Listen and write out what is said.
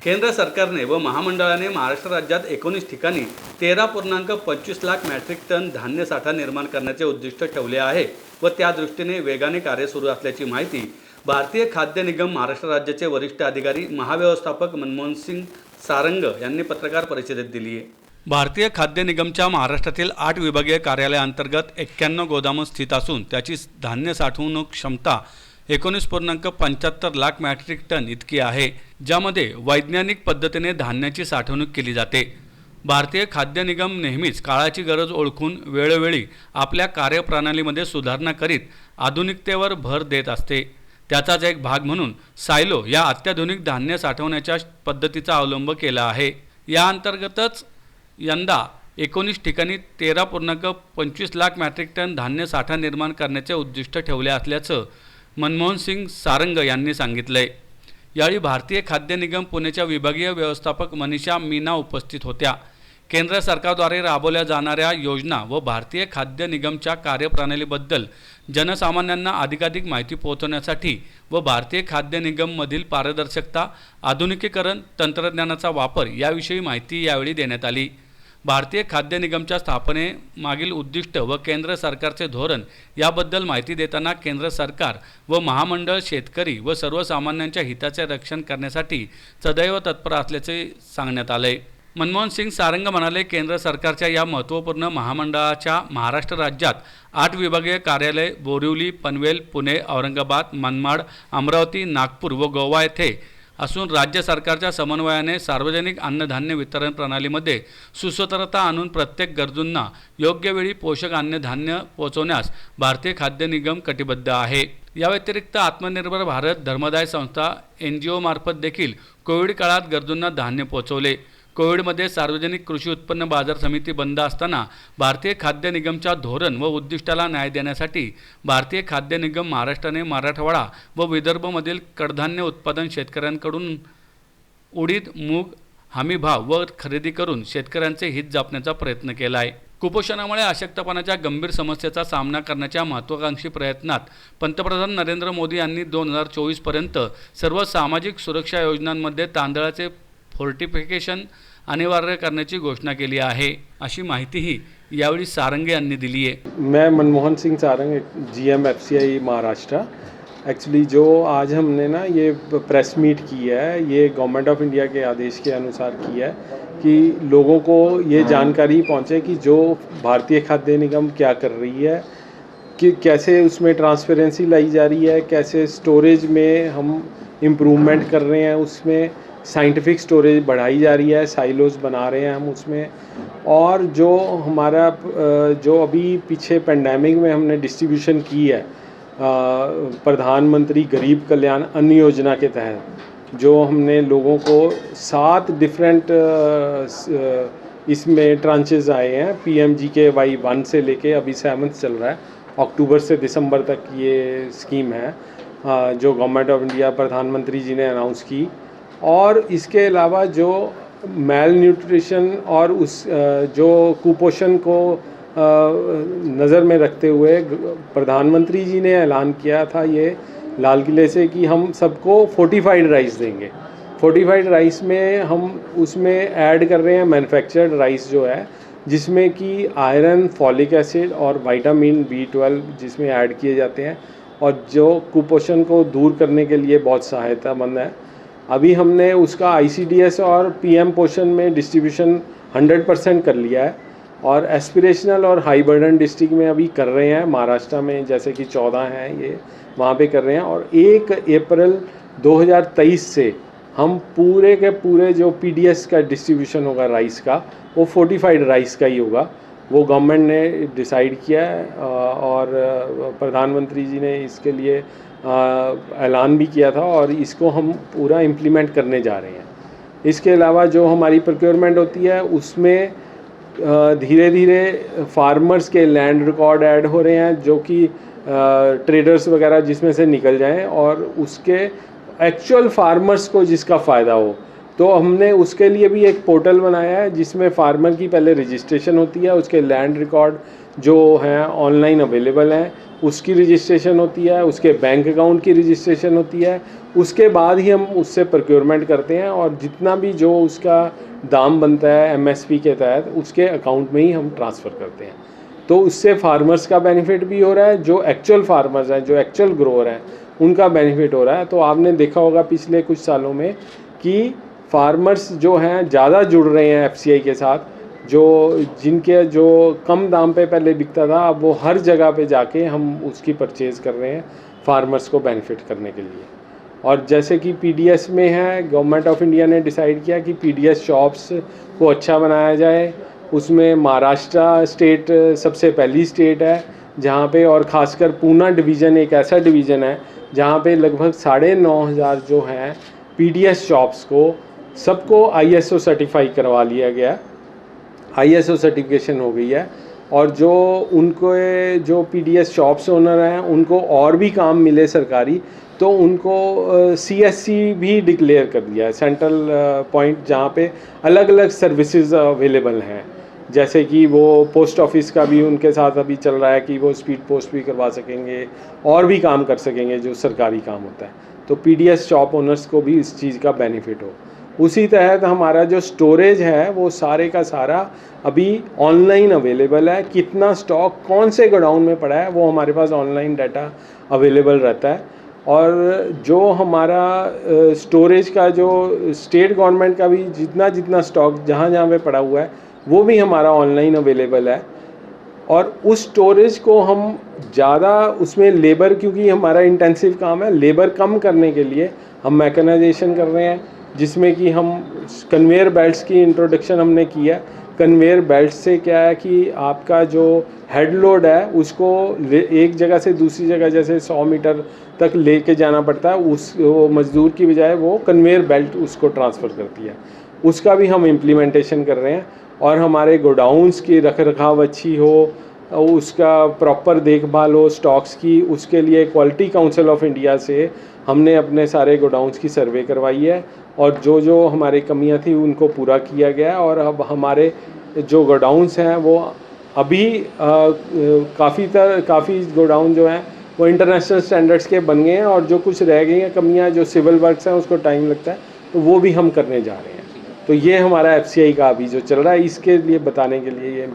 केंद्र सरकारने व महामंडळाने महाराष्ट्र राज्यात 19 ठिकाणी 13.25 लाख मेट्रिक टन धान्य साठा निर्माण करण्याचे उद्दिष्ट ठेवले आहे व त्या दृष्टीने वेगाने कार्य सुरू असल्याची माहिती भारतीय खाद्य निगम महाराष्ट्र राज्याचे वरिष्ठ अधिकारी महाव्यवस्थापक मनमोहन सिंग सारंग यांनी पत्रकार परिषदेत दिली आहे। भारतीय खाद्य निगमच्या महाराष्ट्रातील 8 विभागीय कार्यालयांतर्गत 91 गोदामं स्थित असून त्याची धान्य साठवणूक क्षमता 19.75 लाख मेट्रिक टन इतकी आहे, ज्यामध्ये वैज्ञानिक पद्धतीने धान्याची साठवणूक केली जाते। भारतीय खाद्य निगम नेहमीच काळाची गरज ओळखून वेळोवेळी आपल्या कार्यप्रणालीमध्ये सुधारणा करीत आधुनिकतेवर भर देत असते। त्याचाच एक भाग म्हणून सायलो या अत्याधुनिक धान्य साठवण्याच्या पद्धतीचा अवलंब केला आहे। या अंतर्गतच यंदा 19 ठिकाणी 13.25 लाख मेट्रिक टन धान्य साठा निर्माण करण्याचे उद्दिष्ट ठेवले असल्याचं मनमोहन सिंग सारंग यांनी सांगितलंय। यावेळी भारतीय खाद्य निगम पुणेच्या विभागीय व्यवस्थापक मनीषा मीना उपस्थित होत्या। केंद्र सरकारद्वारे राबवल्या जाणाऱ्या योजना व भारतीय खाद्य निगमच्या कार्यप्रणालीबद्दल जनसामान्यांना अधिकाधिक माहिती पोहोचवण्यासाठी व भारतीय खाद्य निगममधील पारदर्शकता, आधुनिकीकरण, तंत्रज्ञानाचा वापर याविषयी माहिती यावेळी देण्यात आली। भारतीय खाद्य निगमच्या स्थापनेमागील उद्दिष्ट व केंद्र सरकारचे धोरण याबद्दल माहिती देताना केंद्र सरकार व महामंडळ शेतकरी व सर्वसामान्यांच्या हिताचे रक्षण करण्यासाठी सदैव तत्पर असल्याचे सांगण्यात आले। मनमोहन सिंग सारंग म्हणाले, केंद्र सरकारच्या या महत्त्वपूर्ण महामंडळाच्या महाराष्ट्र राज्यात 8 विभागीय कार्यालय बोरिवली, पनवेल, पुणे, औरंगाबाद, मनमाड, अमरावती, नागपूर व गोवा येथे असून राज्य सरकारच्या समन्वयाने सार्वजनिक अन्नधान्य वितरण प्रणालीमध्ये सुसूत्रता आणून प्रत्येक गरजूंना योग्य वेळी पोषक अन्नधान्य पोहोचवण्यास भारतीय खाद्य निगम कटिबद्ध आहे। या व्यतिरिक्त आत्मनिर्भर भारत धर्मदाय संस्था NGO मार्फत देखील कोविड काळात गरजूंना धान्य पोहोचवले। कोविडमध्ये सार्वजनिक कृषी उत्पन्न बाजार समिती बंद असताना भारतीय खाद्य निगमच्या धोरण व उद्दिष्टाला न्याय देण्यासाठी भारतीय खाद्य निगम महाराष्ट्राने मराठवाडा व विदर्भमधील कडधान्य उत्पादन शेतकऱ्यांकडून उडीद, मूग हमी भाव व खरेदी करून शेतकऱ्यांचे हित जपण्याचा प्रयत्न केला आहे। कुपोषणामुळे अशक्तपणाच्या गंभीर समस्येचा सामना करण्याच्या महत्त्वाकांक्षी प्रयत्नात पंतप्रधान नरेंद्र मोदी यांनी 2024 पर्यंत सर्व सामाजिक सुरक्षा योजनांमध्ये तांदळाचे फोर्टिफिकेशन अनिवार्य करण्याची घोषणा केली आहे, अशी माहितीही यावेळी सारंग यांनी दिली आहे। मैं Manmohan Singh Sarang, GM FCI Maharashtra. Actually जो आज हमने ना ये प्रेस मीट की है, ये गवर्नमेंट ऑफ इंडिया के आदेश के अनुसार की है कि लोगों को ये जानकारी पहुंचे कि जो भारतीय खाद्य निगम क्या कर रही है, कि कैसे उसमें ट्रांसपेरेंसी लाई जा रही है, कैसे स्टोरेज में हम इम्प्रूवमेंट कर रहे हैं, उसमें साइंटिफिक स्टोरेज बढ़ाई जा रही है, साइलोज बना रहे हैं हम उसमें। और जो हमारा जो अभी पीछे पेंडेमिक में हमने डिस्ट्रीब्यूशन की है प्रधानमंत्री गरीब कल्याण अन्न योजना के तहत, जो हमने लोगों को 7 डिफरेंट इसमें ट्रांचेस आए हैं। PMGKY 1 से लेके अभी 7th चल रहा है, अक्टूबर से दिसंबर तक ये स्कीम है जो गवर्नमेंट ऑफ इंडिया प्रधानमंत्री जी ने अनाउंस की। और इसके अलावा जो मैल न्यूट्रिशन और उस जो कुपोषण को नज़र में रखते हुए प्रधानमंत्री जी ने ऐलान किया था ये लाल किले से कि हम सबको फोर्टिफाइड राइस देंगे। फोर्टिफाइड राइस में हम उसमें ऐड कर रहे हैं मैन्युफैक्चर्ड राइस जो है, जिसमें कि आयरन, फॉलिक एसिड और विटामिन B12 जिसमें ऐड किए जाते हैं और जो कुपोषण को दूर करने के लिए बहुत सहायतामंद है। अभी हमने उसका ICDS और PM पोषण में डिस्ट्रीब्यूशन 100% कर लिया है और एस्पिरेशनल और हाई बर्डन डिस्ट्रिक्ट में अभी कर रहे हैं। महाराष्ट्र में जैसे कि 14 हैं ये, वहाँ पे कर रहे हैं। और 1 अप्रैल 2023 से हम पूरे के पूरे जो PDS का डिस्ट्रीब्यूशन होगा राइस का, वो फोर्टिफाइड राइस का ही होगा। वो गवर्नमेंट ने डिसाइड किया है और प्रधानमंत्री जी ने इसके लिए ऐलान भी किया था और इसको हम पूरा इम्प्लीमेंट करने जा रहे हैं। इसके अलावा जो हमारी प्रोक्योरमेंट होती है उसमें धीरे धीरे फार्मर्स के लैंड रिकॉर्ड ऐड हो रहे हैं, जो कि ट्रेडर्स वगैरह जिसमें से निकल जाएं और उसके एक्चुअल फार्मर्स को जिसका फ़ायदा हो। तो हमने उसके लिए भी एक पोर्टल बनाया है जिसमें फार्मर की पहले रजिस्ट्रेशन होती है, उसके लैंड रिकॉर्ड जो हैं ऑनलाइन अवेलेबल हैं उसकी रजिस्ट्रेशन होती है, उसके बैंक अकाउंट की रजिस्ट्रेशन होती है, उसके बाद ही हम उससे प्रोक्योरमेंट करते हैं और जितना भी जो उसका दाम बनता है एमएसपी के तहत उसके अकाउंट में ही हम ट्रांसफ़र करते हैं। तो उससे फार्मर्स का बेनिफिट भी हो रहा है, जो एक्चुअल फार्मर्स हैं, जो एक्चुअल ग्रोअर हैं, उनका बेनिफिट हो रहा है। तो आपने देखा होगा पिछले कुछ सालों में कि फार्मर्स जो हैं ज़्यादा जुड़ रहे हैं एफसीआई के साथ, जो जिनके जो कम दाम पे पहले बिकता था, अब वो हर जगह पे जाके हम उसकी परचेज़ कर रहे हैं फार्मर्स को बेनिफिट करने के लिए। और जैसे कि पीडीएस में है, गवर्नमेंट ऑफ इंडिया ने डिसाइड किया कि पीडीएस शॉप्स को अच्छा बनाया जाए। उसमें महाराष्ट्र स्टेट सबसे पहली स्टेट है जहाँ पे, और ख़ासकर पूना डिवीज़न एक ऐसा डिवीज़न है जहाँ पे लगभग 9,500 जो हैं पीडीएस शॉप्स को सबको आईएसओ सर्टिफाई करवा लिया गया, आईएसओ सर्टिफिकेशन हो गई है। और जो उनको जो पीडीएस शॉप्स ओनर हैं उनको और भी काम मिले सरकारी, तो उनको सीएससी भी डिक्लेयर कर दिया है, सेंट्रल पॉइंट जहाँ पे अलग अलग सर्विसेज अवेलेबल हैं। जैसे कि वो पोस्ट ऑफिस का भी उनके साथ अभी चल रहा है कि वो स्पीड पोस्ट भी करवा सकेंगे और भी काम कर सकेंगे जो सरकारी काम होता है। तो पीडीएस शॉप ओनर्स को भी इस चीज़ का बेनिफिट हो। उसी तहत हमारा जो स्टोरेज है वो सारे का सारा अभी ऑनलाइन अवेलेबल है। कितना स्टॉक कौन से गोडाउन में पड़ा है वो हमारे पास ऑनलाइन डाटा अवेलेबल रहता है। और जो हमारा स्टोरेज का जो स्टेट गवर्नमेंट का भी जितना स्टॉक जहाँ जहाँ पे पड़ा हुआ है वो भी हमारा ऑनलाइन अवेलेबल है। और उस स्टोरेज को हम ज़्यादा उसमें लेबर, क्योंकि हमारा इंटेंसिव काम है, लेबर कम करने के लिए हम मैकेनाइजेशन कर रहे हैं, जिसमें कि हम कन्वेयर बेल्ट्स की इंट्रोडक्शन हमने किया है। कन्वेयर बेल्ट से क्या है कि आपका जो हेड लोड है उसको एक जगह से दूसरी जगह जैसे 100 मीटर तक लेके जाना पड़ता है, वो मज़दूर की बजाय वो कन्वेयर बेल्ट उसको ट्रांसफ़र करती है। उसका भी हम इम्प्लीमेंटेशन कर रहे हैं। और हमारे गोडाउंस की रख रखाव अच्छी हो, उसका प्रॉपर देखभाल हो स्टॉक्स की, उसके लिए क्वालिटी काउंसिल ऑफ इंडिया से हमने अपने सारे गोडाउंस की सर्वे करवाई है और जो जो हमारी कमियां थी उनको पूरा किया गया है। और अब हमारे जो गोडाउंस हैं वो अभी काफ़ी गोडाउन जो हैं वो इंटरनेशनल स्टैंडर्ड्स के बन गए हैं। और जो कुछ रह गई हैं कमियां, जो सिविल वर्क्स हैं उसको टाइम लगता है, तो वो भी हम करने जा रहे हैं। तो ये हमारा एफसीआई का अभी जो चल रहा है, इसके लिए बताने के लिए ये